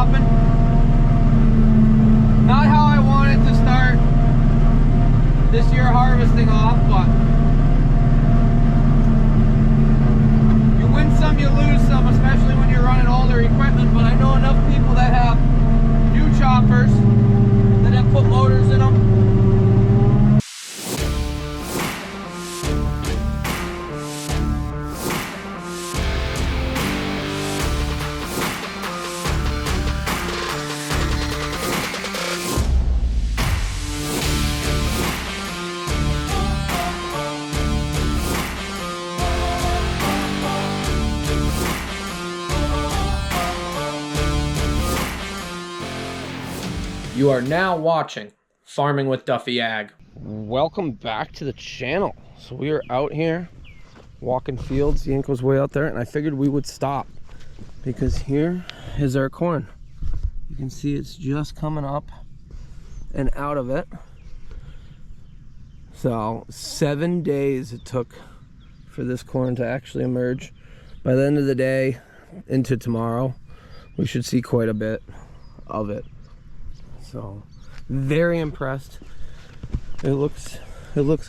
chopping. Not how I wanted to start this year harvesting off, but you win some, you lose some, especially when you're running older equipment. But I know enough people that have new choppers that have put motors in them. You are now watching Farming with Duffy Ag. Welcome back to the channel. So we are out here walking fields. Yanko's way out there, and I figured we would stop because here is our corn. You can see it's just coming up and out of it. So 7 days it took for this corn to actually emerge. By the end of the day into tomorrow, we should see quite a bit of it. So very impressed. It looks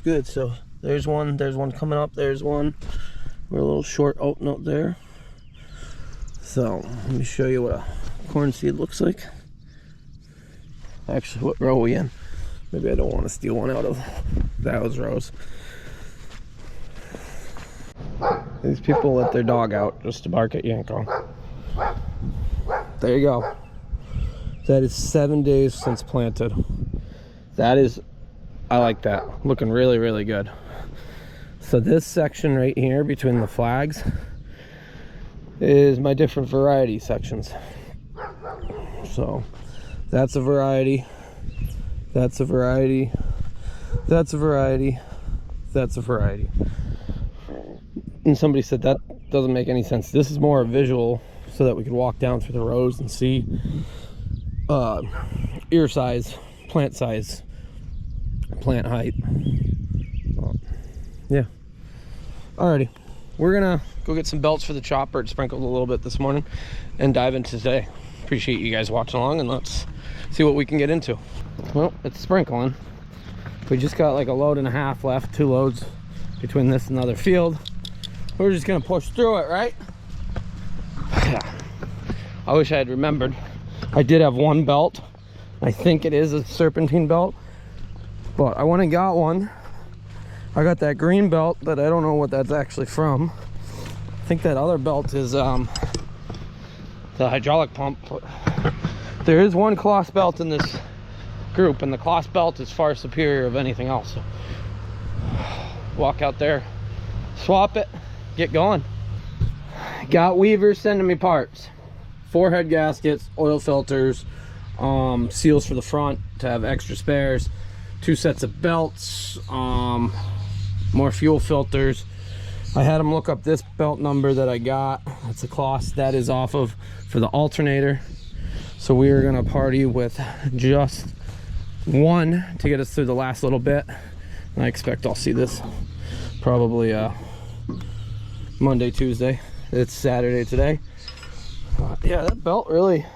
good. So there's one coming up, there's one. We're a little short oat note there. So let me show you what a corn seed looks like. Actually, what row are we in? Maybe I don't want to steal one out of those rows. These people let their dog out just to bark at Yanko. There you go. That is 7 days since planted. That is, I like that. Looking really, really good. So this section right here between the flags is my different variety sections. So that's a variety, that's a variety, that's a variety, that's a variety. And somebody said that doesn't make any sense. This is more visual so that we could walk down through the rows and see ear size, plant height. Yeah. Alrighty, we're gonna go get some belts for the chopper. It sprinkled a little bit this morning and dive into today. Appreciate you guys watching along, and let's see what we can get into. Well, it's sprinkling. We just got like a load and a half left, 2 loads between this and another field. We're just gonna push through it, right? Yeah. I wish I had remembered. I did have one belt. I think it is a serpentine belt, but I went and got one. I got that green belt, but I don't know what that's actually from. I think that other belt is the hydraulic pump. But there is one cloth belt in this group, and the cloth belt is far superior of anything else. So walk out there, swap it, get going. Got Weavers sending me parts. 4 head gaskets, oil filters, seals for the front to have extra spares, 2 sets of belts, more fuel filters. I had them look up this belt number that I got. That's a cloth that is off of for the alternator. So we are gonna party with just one to get us through the last little bit. And I expect I'll see this probably Monday, Tuesday. It's Saturday today. Yeah, that belt really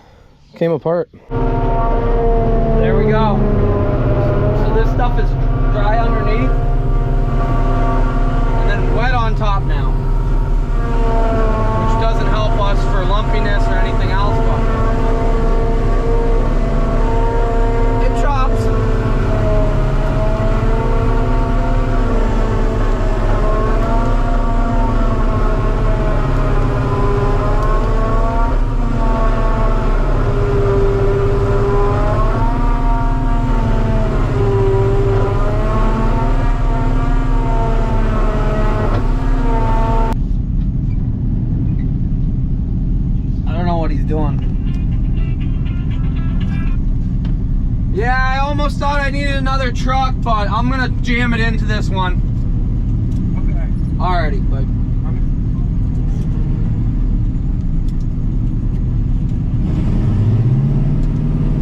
came apart. There we go. So this stuff is dry underneath and then wet on top now, which doesn't help us for lumpiness or anything else, but it chops. Thought I needed another truck, but I'm gonna jam it into this one. Okay. Alrighty, bud.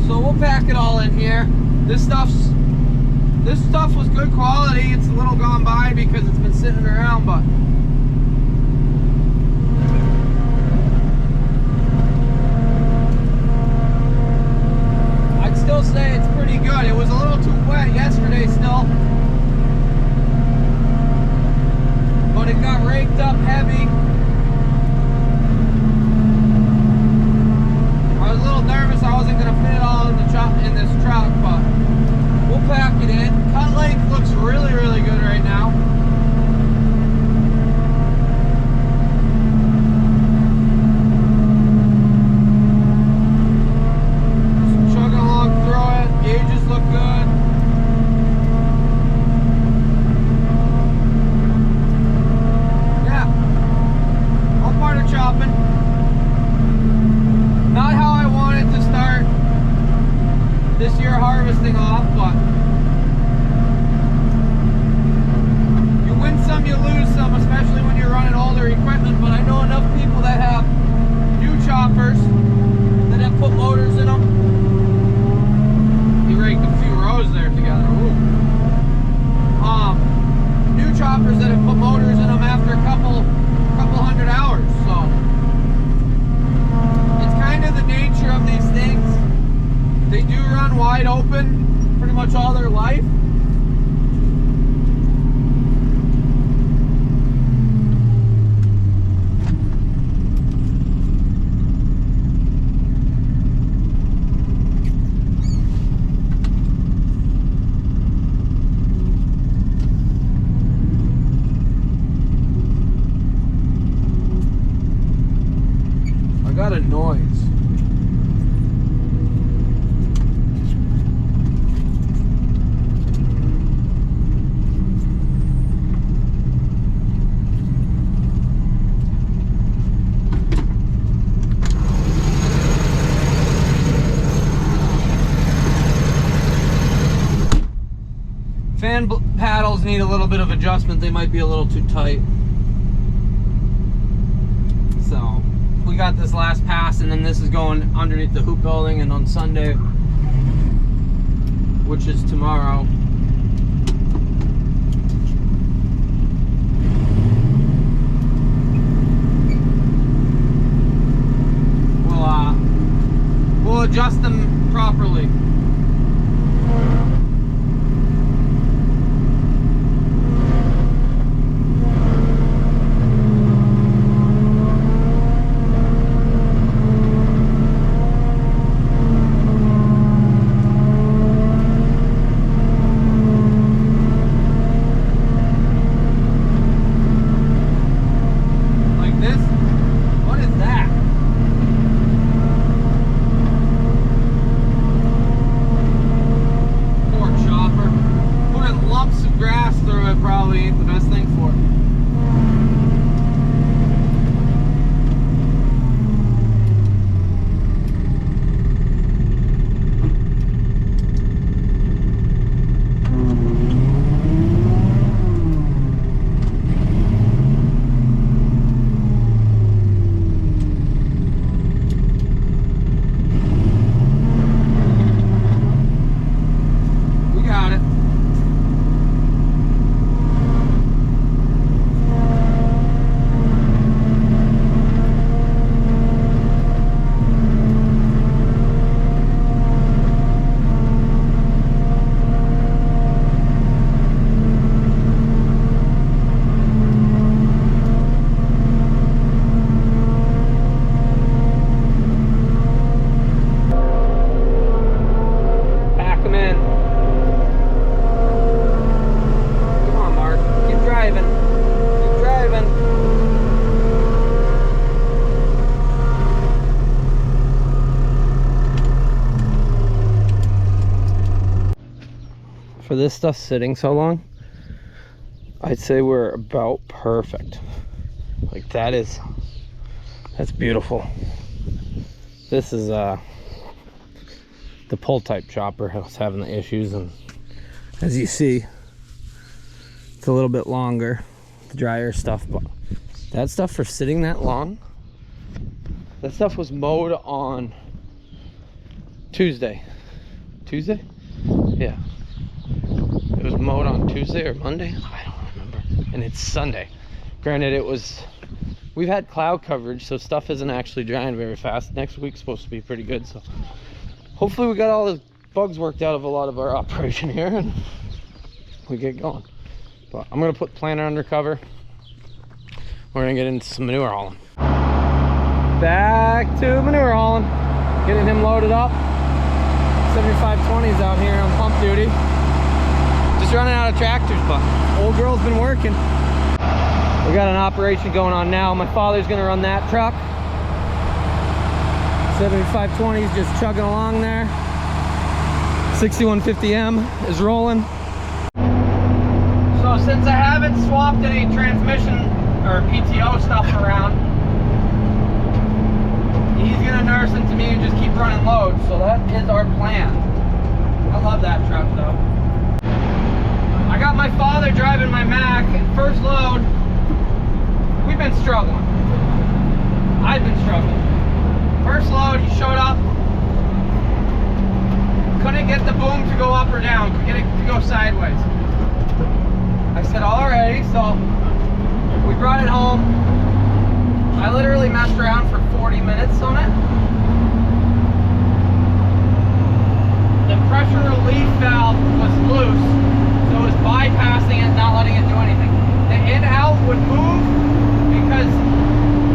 So we'll pack it all in here. This stuff was good quality. It's a little gone by because it's been sitting around, but still, but it got raked up heavy. I was a little nervous I wasn't gonna fit it all in this truck, but we'll pack it in. Cut length looks really, really good right now. Just chugging along through it. Gauges look good. Yeah, all part of chopping. Not how I wanted to start this year harvesting off, but you win some, you lose some, especially when you're running older equipment. But I know enough people that have new choppers that have put motors in them. He raked a few rows there together. Ooh. New choppers that have put motors in them after a couple hundred hours. So it's kind of the nature of these things. They do run wide open pretty much all their life. I got a noise. Fan paddles need a little bit of adjustment. They might be a little too tight. So we got this last pass, and then this is going underneath the hoop building, and on Sunday, which is tomorrow, we'll adjust them properly. For this stuff sitting so long, I'd say we're about perfect. Like that's beautiful. This is the pull type chopper. I was having the issues, and as you see, it's a little bit longer, the drier stuff, but that stuff for sitting that long, that stuff was mowed on Tuesday. Yeah, it was mowed on Tuesday or Monday, I don't remember, and it's Sunday. Granted, we've had cloud coverage, so stuff isn't actually drying very fast. Next week's supposed to be pretty good, so hopefully we got all the bugs worked out of a lot of our operation here, and we get going. But I'm gonna put planter under cover. We're gonna get into some manure hauling. Back to manure hauling. Getting him loaded up. 7520s out here on pump duty. Just running out of tractors, but old girl's been working. We got an operation going on now. My father's gonna run that truck. 7520s just chugging along there. 6150M is rolling. So since I haven't swapped any transmission or PTO stuff around, he's gonna nurse into me and just keep running loads. So that is our plan. I love that truck though. I got my father driving my Mac, and first load, we've been struggling. I've been struggling. First load, he showed up. Couldn't get the boom to go up or down, couldn't get it to go sideways. I said, alrighty, so we brought it home. I literally messed around for 40 minutes on it. The pressure relief valve was loose, so it was bypassing it, not letting it do anything. The in-out would move because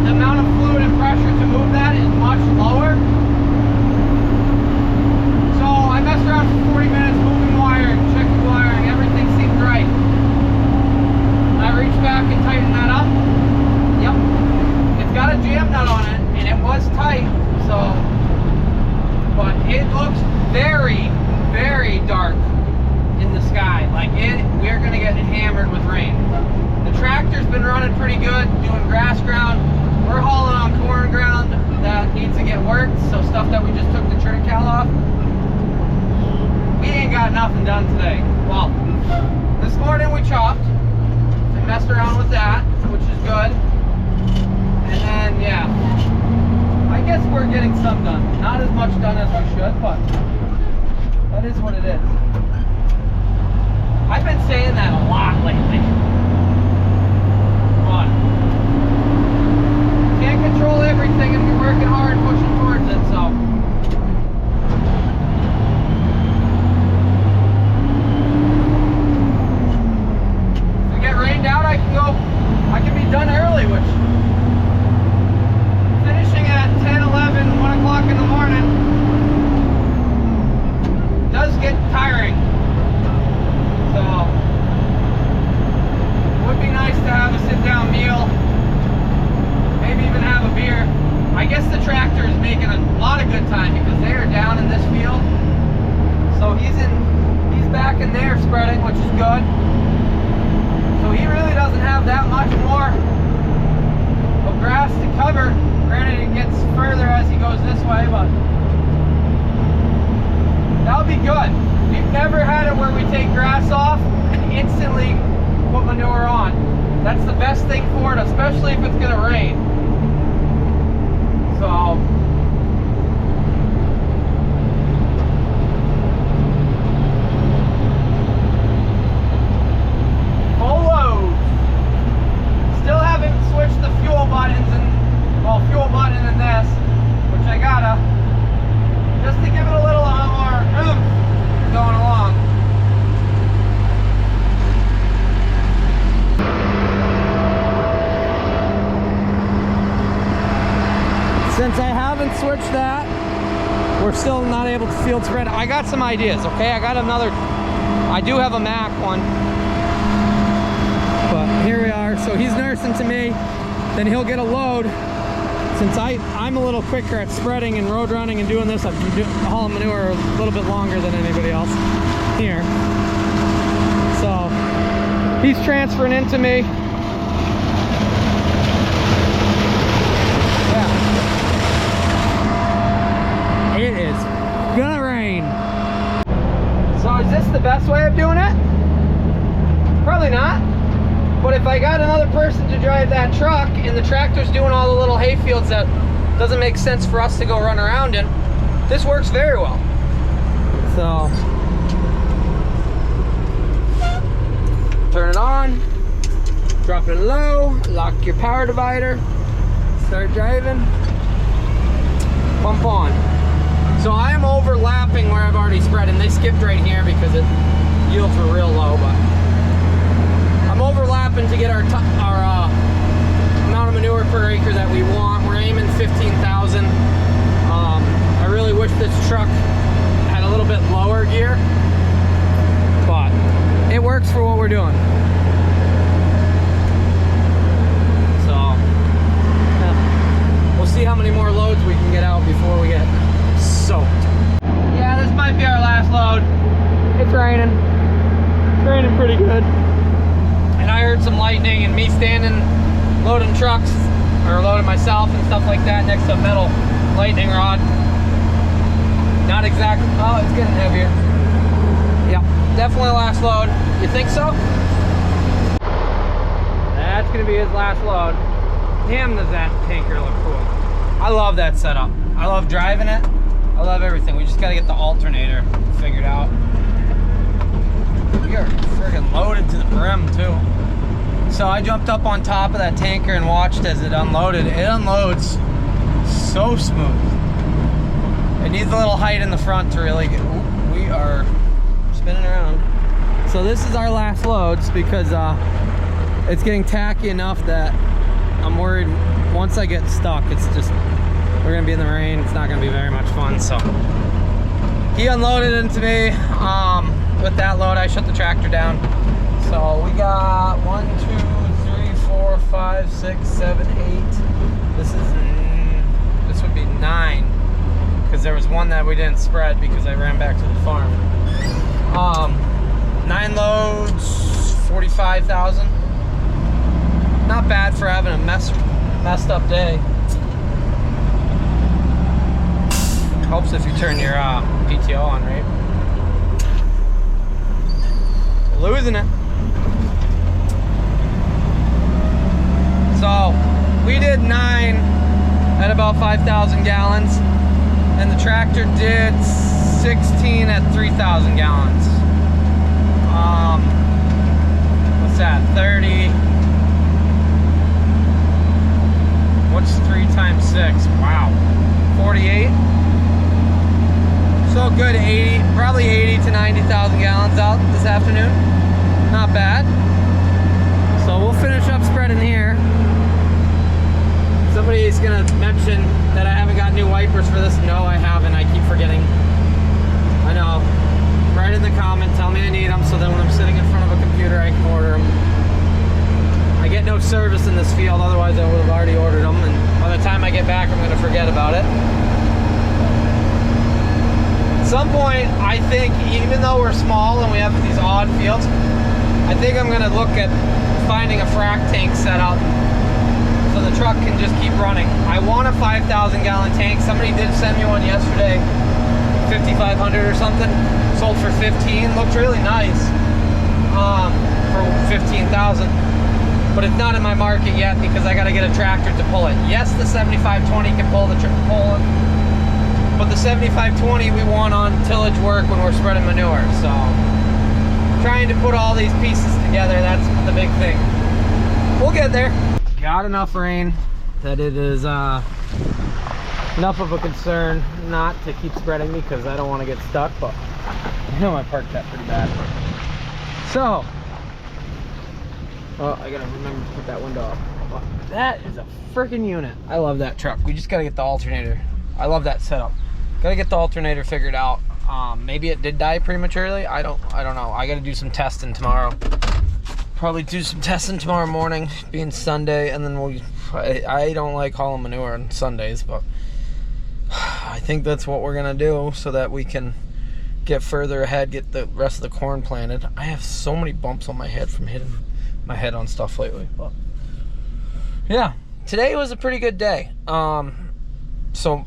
the amount of fluid and pressure to move that is much lower. So I messed around for 40 minutes, moving wire, checking wiring, everything seemed right. I reached back and tightened that up. Yep. It's got a jam nut on it, and it was tight, so, but it looks very, very dark in the sky. Like we're gonna get hammered with rain. The tractor's been running pretty good, doing grass ground. We're hauling on corn ground that needs to get worked, so stuff that we just took the triticale off. We ain't got nothing done today. Well, this morning we chopped and messed around with that, which is good. And then, yeah, I guess we're getting some done. Not as much done as we should, but that is what it is. I've been saying that a lot lately. But can't control everything, and we're working hard pushing towards it, so. If we get rained out, I can be done early, which finishing at 10, 11, 1 o'clock in the morning does get tiring. So it would be nice to have a sit-down meal, maybe even have a beer. I guess the tractor is making a lot of good time because they are down in this field. So he's back in there spreading, which is good. So he really doesn't have that much more of grass to cover. Granted, it gets further as he goes this way, but that'll be good. We've never had it where we take grass off and instantly put manure on. That's the best thing for it, especially if it's gonna rain. So full load. Still haven't switched the fuel buttons and, well, fuel button in this, which I gotta, just to give it a little more oomph going along. Since I haven't switched that, we're still not able to field spread. I got some ideas, okay? I do have a Mac one. But here we are. So he's nursing to me, then he'll get a load. Since I'm a little quicker at spreading and road running and doing this, I've been hauling manure a little bit longer than anybody else here. So he's transferring into me. It is gonna rain. So is this the best way of doing it? Probably not. But if I got another person to drive that truck and the tractor's doing all the little hay fields that doesn't make sense for us to go run around in, this works very well. So turn it on, drop it low, lock your power divider, start driving, pump on. So I am overlapping where I've already spread, and they skipped right here because it yields were real low, but overlapping to get our amount of manure per acre that we want. We're aiming 15,000. I really wish this truck had a little bit lower gear, but it works for what we're doing. So yeah, we'll see how many more loads we can get out before we get soaked. Yeah, this might be our last load. It's raining. It's raining pretty good. And I heard some lightning, and me standing loading trucks, or loading myself and stuff like that next to a metal lightning rod. Not exactly, oh, it's getting heavier. Yeah, definitely last load. You think so? That's gonna be his last load. Damn, does that tanker look cool. I love that setup. I love driving it. I love everything. We just gotta get the alternator figured out. We are friggin' loaded to the brim too. So I jumped up on top of that tanker and watched as it unloaded. It unloads so smooth. It needs a little height in the front to really get, ooh, we are spinning around. So this is our last loads because it's getting tacky enough that I'm worried once I get stuck, it's just, we're gonna be in the rain. It's not gonna be very much fun. So he unloaded into me. With that load, I shut the tractor down. So we got 1, 2, 3, 4, 5, 6, 7, 8. This would be 9, because there was one that we didn't spread because I ran back to the farm. 9 loads, 45,000. Not bad for having a messed up day. Helps if you turn your PTO on, right? Losing it. So we did 9 at about 5,000 gallons, and the tractor did 16 at 3,000 gallons. What's that? 30. What's 3 times 6? Wow. 48. So good, 80, probably 80 to 90,000 gallons out this afternoon. Not bad. So we'll finish up spreading here. Somebody's gonna mention that I haven't got new wipers for this. No, I haven't. I keep forgetting. I know. Write in the comment, tell me I need them, so then when I'm sitting in front of a computer, I can order them. I get no service in this field, otherwise I would have already ordered them, and by the time I get back, I'm gonna forget about it. At some point, I think, even though we're small and we have these odd fields, I think I'm gonna look at finding a frac tank setup so the truck can just keep running. I want a 5,000 gallon tank. Somebody did send me one yesterday, 5,500 or something. Sold for 15, looked really nice for 15,000. But it's not in my market yet because I gotta get a tractor to pull it. Yes, the 7520 can pull it, but the 7520 we want on tillage work when we're spreading manure. So trying to put all these pieces together, that's the big thing. We'll get there. Got enough rain that it is enough of a concern not to keep spreading me because I don't want to get stuck, but I know I parked that pretty bad. So, oh, I gotta remember to put that window up. Well, that is a freaking unit. I love that truck. We just gotta get the alternator. I love that setup. Gotta get the alternator figured out. Maybe it did die prematurely. I don't know. I gotta do some testing tomorrow. Probably do some testing tomorrow morning, being Sunday, and then I don't like hauling manure on Sundays, but I think that's what we're gonna do so that we can get further ahead, get the rest of the corn planted. I have so many bumps on my head from hitting my head on stuff lately, but yeah, today was a pretty good day. So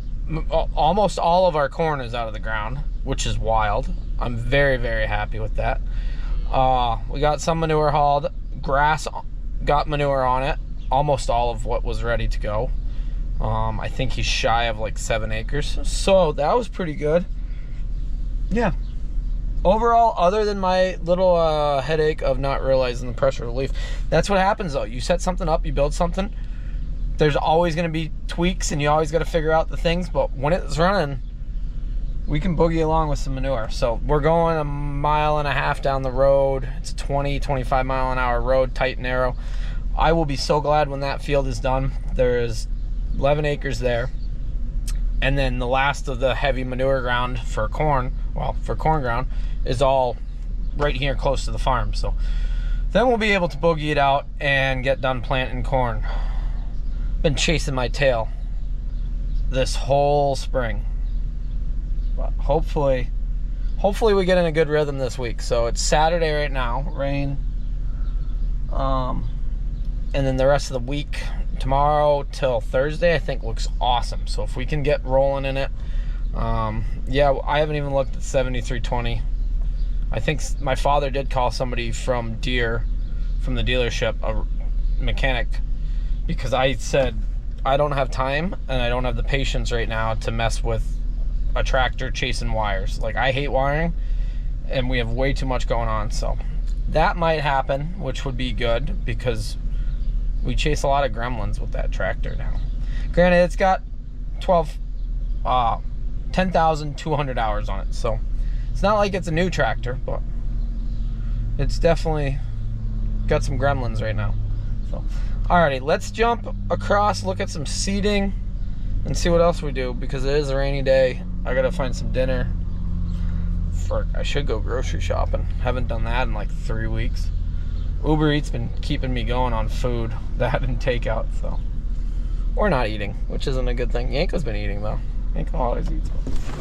almost all of our corn is out of the ground, which is wild. I'm very, very happy with that. We got some manure hauled. Grass got manure on it. Almost all of what was ready to go. I think he's shy of like 7 acres. So that was pretty good. Yeah. Overall, other than my little headache of not realizing the pressure relief, that's what happens though. You set something up, you build something. There's always going to be tweaks and you always got to figure out the things. But when it's running, we can boogie along with some manure. So we're going 1.5 miles down the road. It's a 20-25 mile an hour road, tight and narrow. I will be so glad when that field is done. There's 11 acres there. And then the last of the heavy manure ground for corn, well, for corn ground, is all right here close to the farm. So then we'll be able to boogie it out and get done planting corn. Been chasing my tail this whole spring. But hopefully we get in a good rhythm this week. So it's Saturday right now, rain. And then the rest of the week, tomorrow till Thursday, I think looks awesome. So if we can get rolling in it, yeah, I haven't even looked at 7320. I think my father did call somebody from Deere, from the dealership, a mechanic, because I said I don't have time and I don't have the patience right now to mess with a tractor chasing wires. Like, I hate wiring and we have way too much going on. So that might happen, which would be good because we chase a lot of gremlins with that tractor now. Granted, it's got 10,200 hours on it, so it's not like it's a new tractor, but it's definitely got some gremlins right now. So alrighty, let's jump across, look at some seeding, and see what else we do, because it is a rainy day. I gotta find some dinner. I should go grocery shopping. Haven't done that in like 3 weeks. Uber Eats been keeping me going on food, that and takeout, so. Or not eating, which isn't a good thing. Yanko's been eating though. Yanko always eats.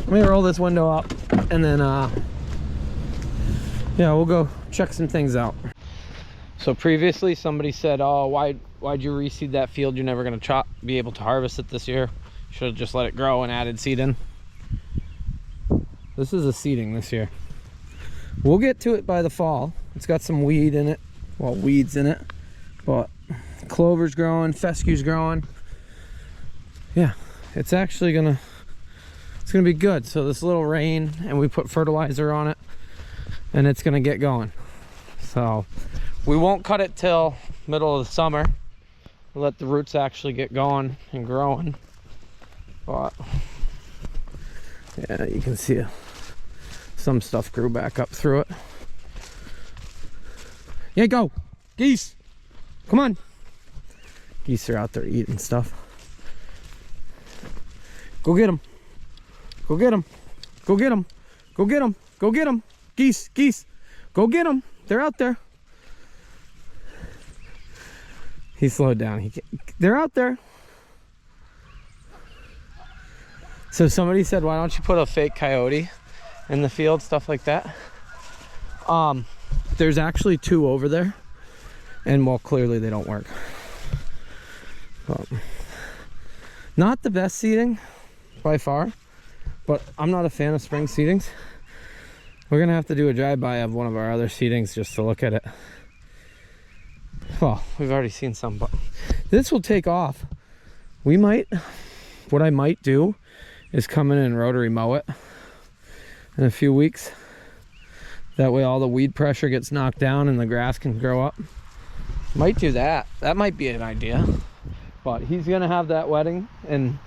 Let me roll this window up and then yeah, we'll go check some things out. So previously somebody said, oh, why'd you reseed that field? You're never gonna be able to harvest it this year. Should have just let it grow and added seed in. This is a seeding this year. We'll get to it by the fall. It's got some weed in it. Well, weeds in it. But clover's growing, fescue's growing. Yeah, it's actually gonna be good. So this little rain, and we put fertilizer on it, and it's gonna get going. So we won't cut it till middle of the summer. We'll let the roots actually get going and growing. But yeah, you can see some stuff grew back up through it. Yeah, go geese, come on. Geese are out there eating stuff. Go get them, go get them, go get them, go get them, go get them. Geese, go get them. They're out there. He slowed down. They're out there. So somebody said, why don't you put a fake coyote in the field, stuff like that. There's actually 2 over there, and well, clearly they don't work. Not the best seeding by far, but I'm not a fan of spring seedings. We're gonna have to do a drive-by of one of our other seedings just to look at it. Well, we've already seen some, but this will take off. What I might do is come in and rotary mow it in a few weeks. That way all the weed pressure gets knocked down and the grass can grow up. Might do that. That might be an idea. But he's gonna have that wedding, and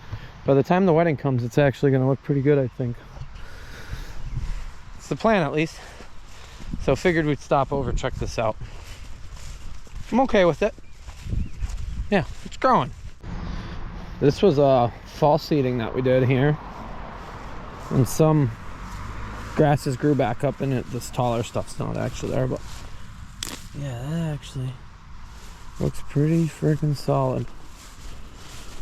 by the time the wedding comes, it's actually gonna look pretty good, I think. It's the plan, at least. So figured we'd stop over, check this out. I'm okay with it. Yeah, it's growing. This was a fall seeding that we did here, and some grasses grew back up in it. This taller stuff's not actually there, but yeah, that actually looks pretty freaking solid.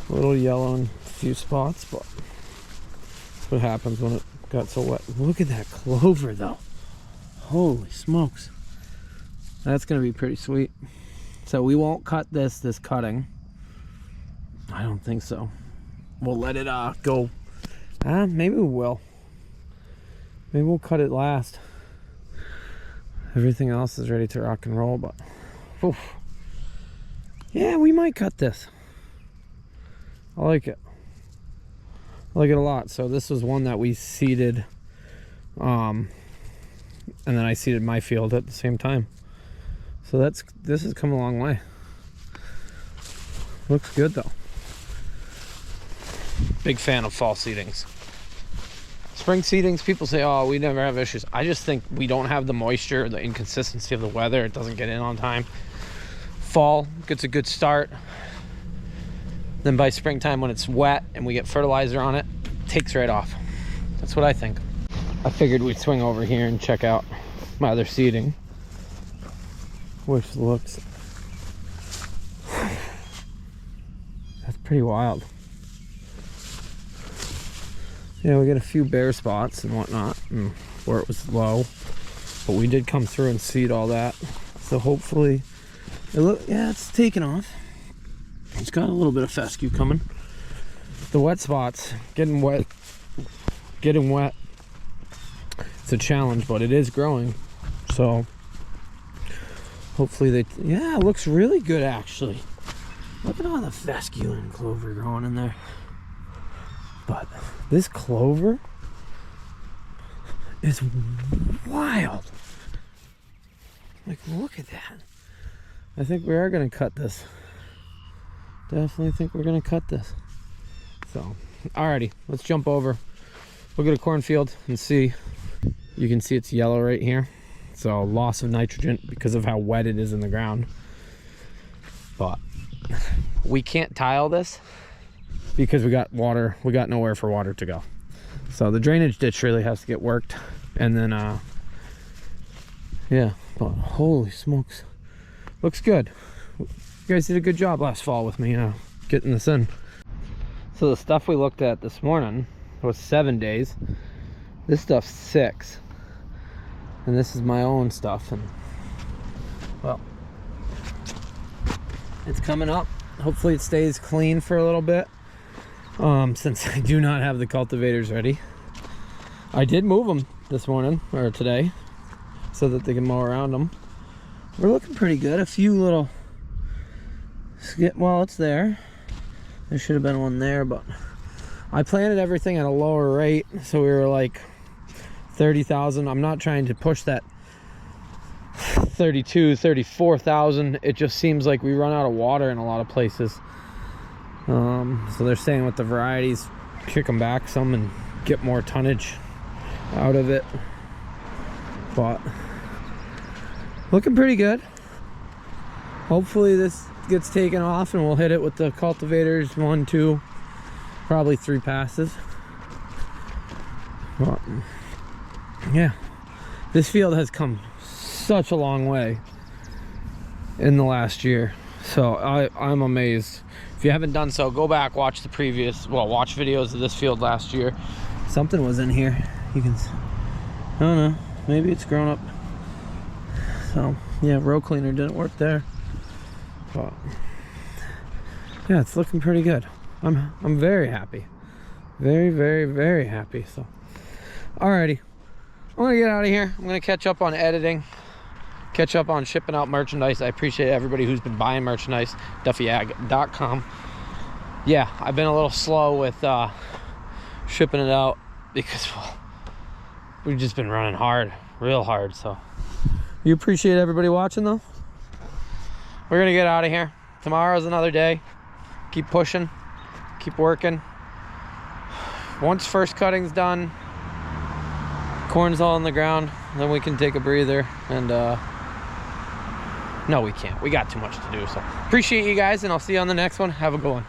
A little yellow in a few spots, but that's what happens when it got so wet. Look at that clover though. Holy smokes. That's gonna be pretty sweet. So we won't cut this cutting. I don't think so. We'll let it go. Maybe we will. Maybe we'll cut it last. Everything else is ready to rock and roll, but oof. Yeah, we might cut this. I like it. I like it a lot. So this was one that we seeded, and then I seeded my field at the same time. So this has come a long way. Looks good though. Big fan of fall seedings. Spring seedings, people say, oh, we never have issues. I just think we don't have the moisture, the inconsistency of the weather. It doesn't get in on time. Fall gets a good start. Then by springtime, when it's wet and we get fertilizer on it, it takes right off. That's what I think. I figured we'd swing over here and check out my other seeding, which looks, that's pretty wild. Yeah, we get a few bare spots and whatnot, and where it was low, but we did come through and seed all that. So hopefully, yeah, it's taking off. It's got a little bit of fescue coming. The wet spots, getting wet. It's a challenge, but it is growing. So hopefully yeah, it looks really good actually. Look at all the fescue and clover growing in there. But this clover is wild. Like, look at that. I think we are gonna cut this. Definitely think we're gonna cut this. So, alrighty, let's jump over. Look at a cornfield and see. You can see it's yellow right here. So loss of nitrogen because of how wet it is in the ground. But we can't tile this because we got water. We got nowhere for water to go. So the drainage ditch really has to get worked. And then, yeah, but holy smokes. Looks good. You guys did a good job last fall with me getting this in. So the stuff we looked at this morning was 7 days. This stuff's 6. And this is my own stuff. And well, it's coming up. Hopefully it stays clean for a little bit. Since I do not have the cultivators ready. I did move them this morning or today so that they can mow around them. We're looking pretty good. A few little well, it's there. There should have been one there, but I planted everything at a lower rate, so we were like 30,000. I'm not trying to push that 32, 34,000. It just seems like we run out of water in a lot of places. So they're saying with the varieties, kick them back some and get more tonnage out of it. But looking pretty good. Hopefully this gets taken off and we'll hit it with the cultivators 1, 2, probably 3 passes. But yeah, this field has come such a long way in the last year. So I'm amazed. If you haven't done so, go back, watch the previous, well, watch videos of this field last year. Something was in here. You can, I don't know, maybe it's grown up. So yeah, row cleaner didn't work there. But yeah, it's looking pretty good. I'm very happy. Very, very, very happy. So alrighty, I'm gonna get out of here. I'm gonna catch up on editing, catch up on shipping out merchandise. I appreciate everybody who's been buying merchandise. DuffyAg.com. Yeah, I've been a little slow with shipping it out because, well, we've just been running hard, real hard. So you appreciate everybody watching though. We're gonna get out of here. Tomorrow's another day. Keep pushing, keep working. Once first cutting's done, corn's all in the ground, then we can take a breather. And no, we can't. We got too much to do. So appreciate you guys, and I'll see you on the next one. Have a good one.